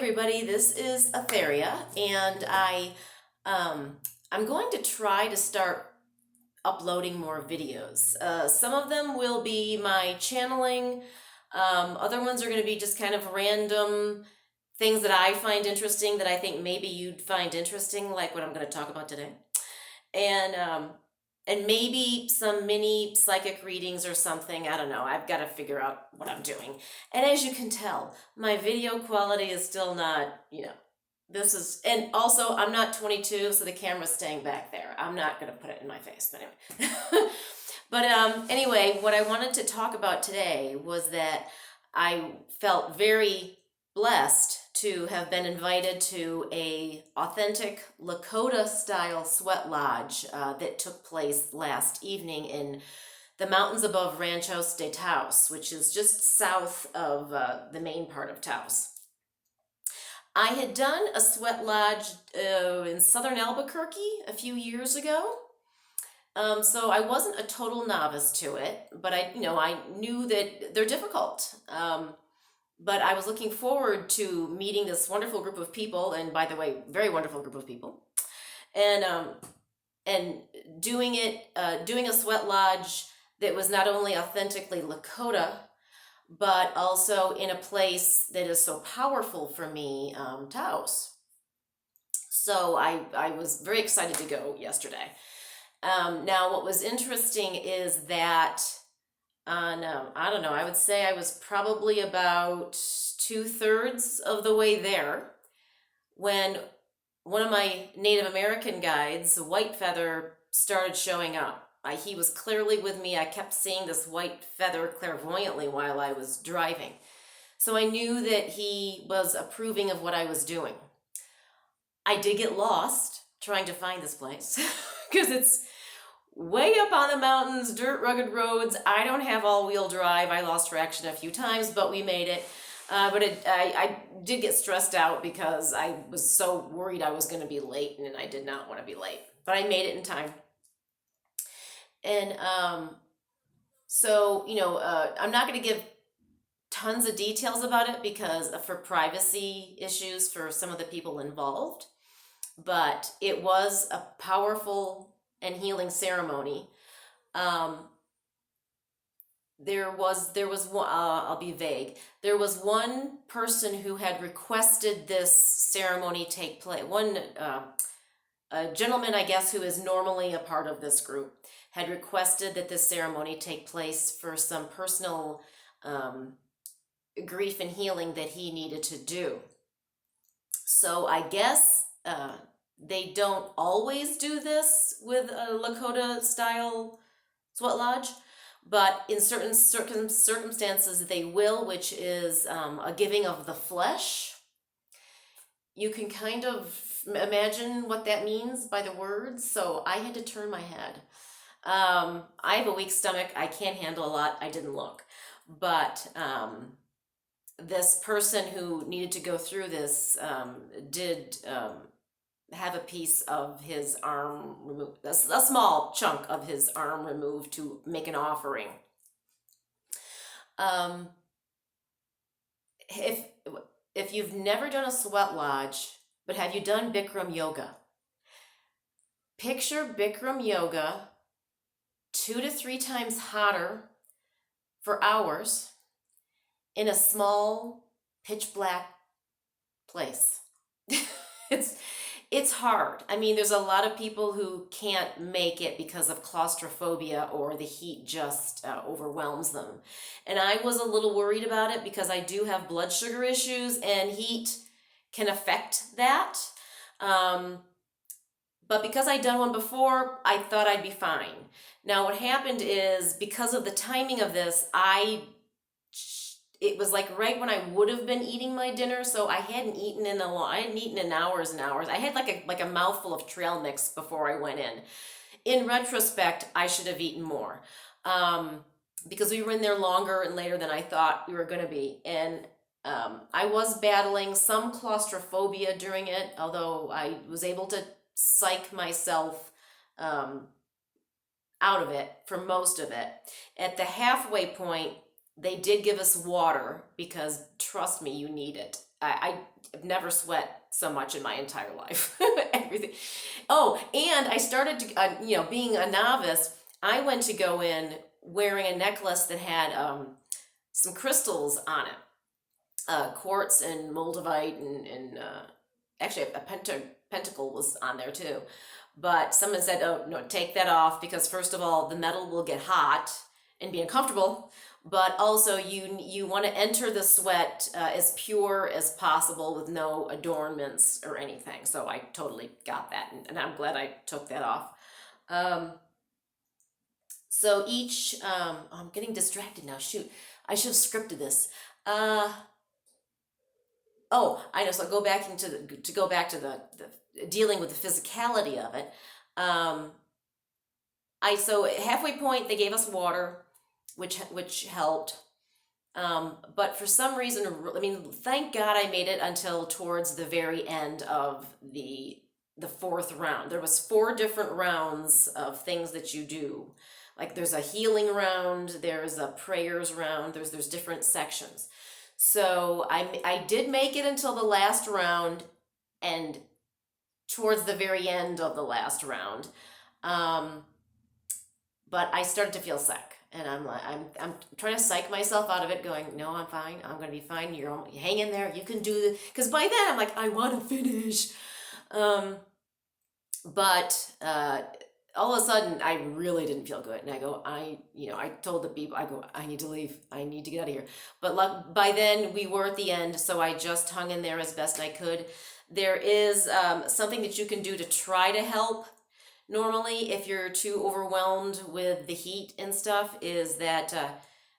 everybody, this is Etheria, and I'm going to try to start uploading more videos. Some of them will be my channeling, other ones are going to be just kind of random things that I find interesting that I think maybe you'd find interesting, like what I'm going to talk about today. And maybe some mini psychic readings or something. I don't know. I've got to figure out what I'm doing. And as you can tell, my video quality is still not, and also I'm not 22, so the camera's staying back there. I'm not going to put it in my face, but anyway. Anyway, what I wanted to talk about today was that I felt very blessed to have been invited to a authentic Lakota style sweat lodge that took place last evening in the mountains above Rancho de Taos, which is just south of the main part of Taos. I had done a sweat lodge in southern Albuquerque a few years ago. So I wasn't a total novice to it, but I knew that they're difficult. But I was looking forward to meeting this wonderful group of people, and by the way, very wonderful group of people, and doing a sweat lodge that was not only authentically Lakota, but also in a place that is so powerful for me, Taos. So I was very excited to go yesterday. Now, what was interesting is that I don't know, I would say I was probably about 2/3 of the way there when one of my Native American guides, White Feather, started showing up. He was clearly with me. I kept seeing this white feather clairvoyantly while I was driving. So I knew that he was approving of what I was doing. I did get lost trying to find this place because it's way up on the mountains, dirt, rugged roads. I don't have all-wheel drive. I lost traction a few times, but we made it. I did get stressed out because I was so worried I was going to be late, and I did not want to be late. But I made it in time. And I'm not going to give tons of details about it because for privacy issues for some of the people involved. But it was a powerful and healing ceremony. There was one, I'll be vague. There was one person who had requested this ceremony take place. A gentleman, I guess, who is normally a part of this group, had requested that this ceremony take place for some personal grief and healing that he needed to do. So I guess they don't always do this with a Lakota style sweat lodge, but in certain circumstances they will, which is a giving of the flesh. You can kind of imagine what that means by the words, so I had to turn my head. I have a weak stomach. I can't handle a lot. I didn't look. But this person who needed to go through this did have a piece of his arm removed, a small chunk of his arm removed to make an offering. If you've never done a sweat lodge, but have you done Bikram yoga? Picture Bikram yoga 2 to 3 times hotter for hours in a small pitch black place. It's hard. I mean, there's a lot of people who can't make it because of claustrophobia or the heat just overwhelms them. And I was a little worried about it because I do have blood sugar issues and heat can affect that. But because I'd done one before, I thought I'd be fine. Now what happened is because of the timing of this, it was like right when I would have been eating my dinner, so I hadn't eaten in hours and hours. I had like a mouthful of trail mix before I went in. In retrospect, I should have eaten more because we were in there longer and later than I thought we were going to be. And I was battling some claustrophobia during it, although I was able to psych myself out of it for most of it. At the halfway point, They did give us water because, trust me, you need it. I've never sweat so much in my entire life. Everything. Oh, and I started to, being a novice, I went to go in wearing a necklace that had some crystals on it, quartz and moldavite, and actually a pentacle was on there too. But someone said, "Oh no, take that off because first of all, the metal will get hot and be uncomfortable. But also, you want to enter the sweat as pure as possible with no adornments or anything." So I totally got that, and I'm glad I took that off. Um, so each, I'm getting distracted now. Shoot, I should have scripted this. Uh, oh, I know. So go back into to go back to the dealing with the physicality of it. Um, so halfway point they gave us water, which helped. But for some reason, I mean, thank God I made it until towards the very end of the fourth round. There was 4 different rounds of things that you do. Like there's a healing round, there's a prayers round, there's different sections. So I did make it until the last round, and towards the very end of the last round. Um, but I started to feel sick, and I'm trying to psych myself out of it, going, no, I'm fine, I'm gonna be fine. You hang in there, you can do this. Because by then I'm like, I want to finish. Um, but all of a sudden I really didn't feel good, and I go, I told the people, I go, I need to leave, I need to get out of here. But by then we were at the end, so I just hung in there as best I could. There is something that you can do to try to help. Normally, if you're too overwhelmed with the heat and stuff, is that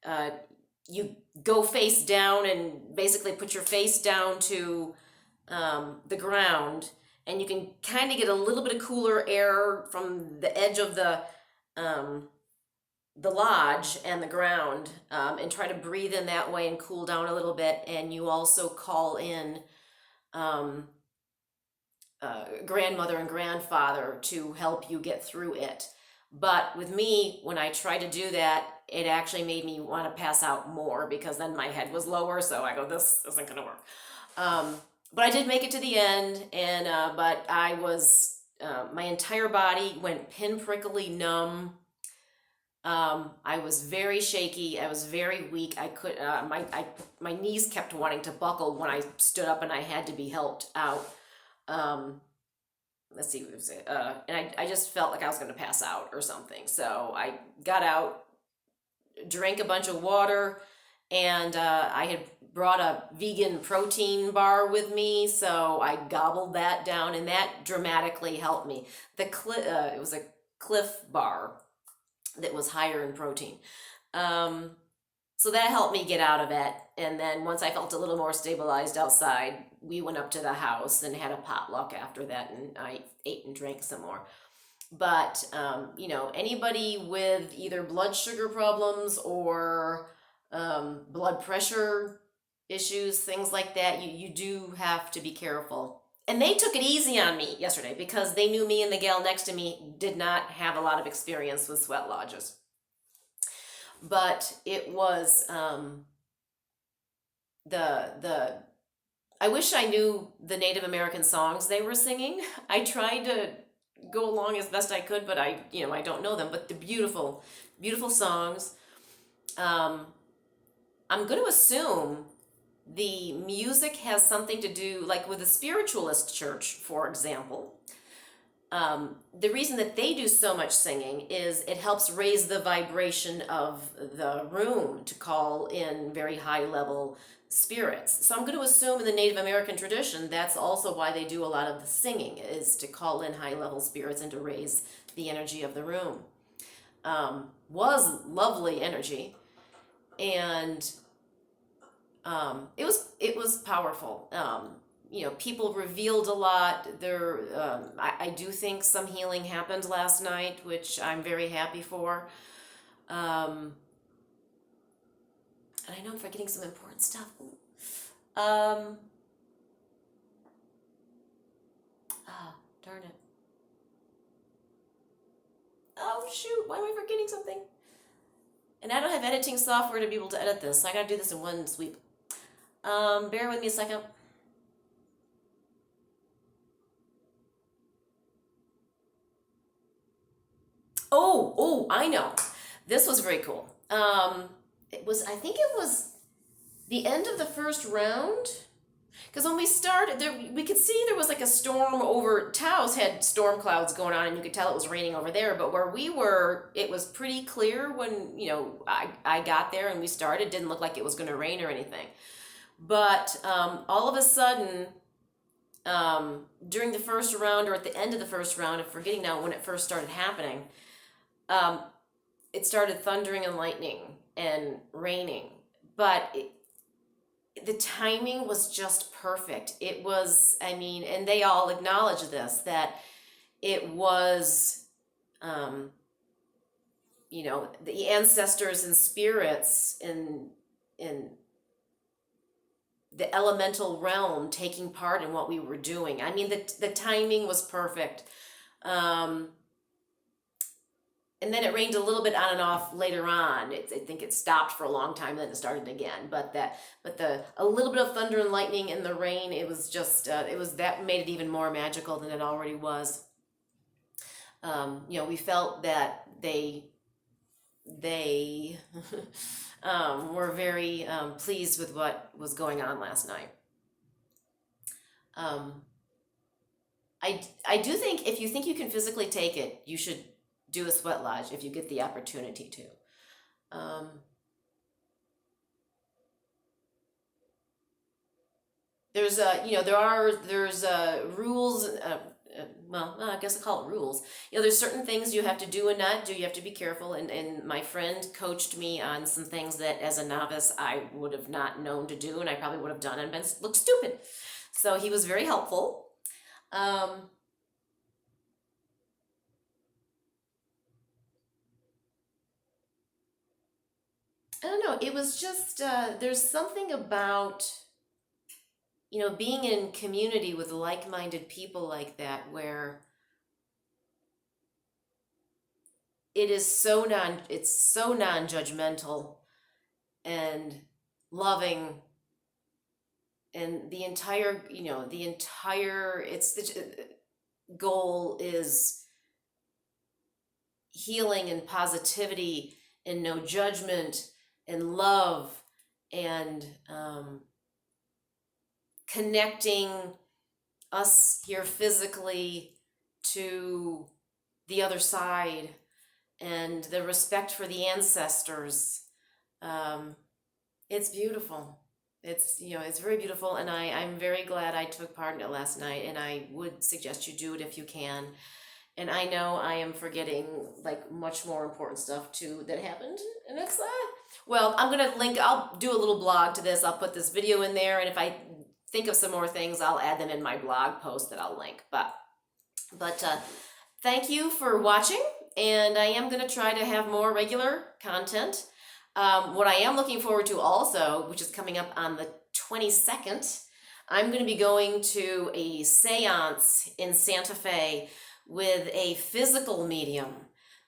uh, you go face down and basically put your face down to the ground, and you can kind of get a little bit of cooler air from the edge of um, the lodge and the ground, and try to breathe in that way and cool down a little bit. And you also call in um, grandmother and grandfather to help you get through it. But with me, when I tried to do that, it actually made me want to pass out more because then my head was lower. So I go, this isn't going to work. But I did make it to the end, and but I was my entire body went pinprickly numb. I was very shaky. I was very weak. I could my knees kept wanting to buckle when I stood up, and I had to be helped out. Let's see, what was it? And I just felt like I was going to pass out or something. So I got out, drank a bunch of water, and I had brought a vegan protein bar with me, so I gobbled that down, and that dramatically helped me. It was a Cliff bar that was higher in protein. So that helped me get out of it. And then once I felt a little more stabilized outside, we went up to the house and had a potluck after that, and I ate and drank some more. But, anybody with either blood sugar problems or blood pressure issues, things like that, you do have to be careful. And they took it easy on me yesterday because they knew me, and the gal next to me did not have a lot of experience with sweat lodges. But it was the I wish I knew the Native American songs they were singing. I tried to go along as best I could, but I don't know them. But the beautiful, beautiful songs. I'm going to assume the music has something to do, like with the spiritualist church, for example. The reason that they do so much singing is it helps raise the vibration of the room to call in very high level spirits. So I'm going to assume in the Native American tradition, that's also why they do a lot of the singing, is to call in high level spirits and to raise the energy of the room. Was lovely energy, and it was powerful. People revealed a lot. I do think some healing happened last night, which I'm very happy for. And I know I'm forgetting some important stuff. Um, Darn it. Oh shoot, why am I forgetting something? And I don't have editing software to be able to edit this, so I gotta do this in one sweep. Bear with me a second. Oh, I know. This was very cool. I think it was the end of the first round. Because when we started, we could see there was like a storm over. Taos had storm clouds going on, and you could tell it was raining over there. But where we were, it was pretty clear when I got there and we started. It didn't look like it was going to rain or anything. But all of a sudden, during the first round or at the end of the first round, I'm forgetting now when it first started happening, it started thundering and lightning and raining. But the timing was just perfect. It was, and they all acknowledge this, that it was, the ancestors and spirits in the elemental realm taking part in what we were doing. The timing was perfect. And then it rained a little bit on and off later on. I think it stopped for a long time, then it started again. But a little bit of thunder and lightning and the rain, it was just that made it even more magical than it already was. We felt that they were very pleased with what was going on last night. I do think if you think you can physically take it, you should do a sweat lodge if you get the opportunity to. There's rules. Well, I guess I call it rules. There's certain things you have to do and not do. You have to be careful. And my friend coached me on some things that as a novice I would have not known to do, and I probably would have done and looked stupid. So he was very helpful. I don't know. It was just, there's something about, being in community with like-minded people like that where it's so non-judgmental and loving, and the entire goal is healing and positivity and no judgment and love and connecting us here physically to the other side and the respect for the ancestors. It's beautiful. It's very beautiful, and I'm very glad I took part in it last night, and I would suggest you do it if you can. And I know I am forgetting like much more important stuff too that happened in next slide. Well, I'll do a little blog to this. I'll put this video in there, and if I think of some more things, I'll add them in my blog post that I'll link. But thank you for watching, and I am going to try to have more regular content. What I am looking forward to also, which is coming up on the 22nd, I'm going to be going to a seance in Santa Fe with a physical medium.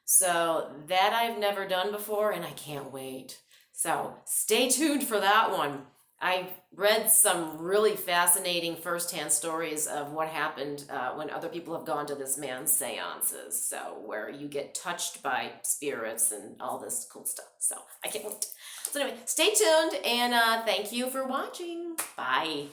So that I've never done before, and I can't wait. So stay tuned for that one. I've read some really fascinating firsthand stories of what happened when other people have gone to this man's seances. So where you get touched by spirits and all this cool stuff. So I can't wait. So anyway, stay tuned, and thank you for watching. Bye.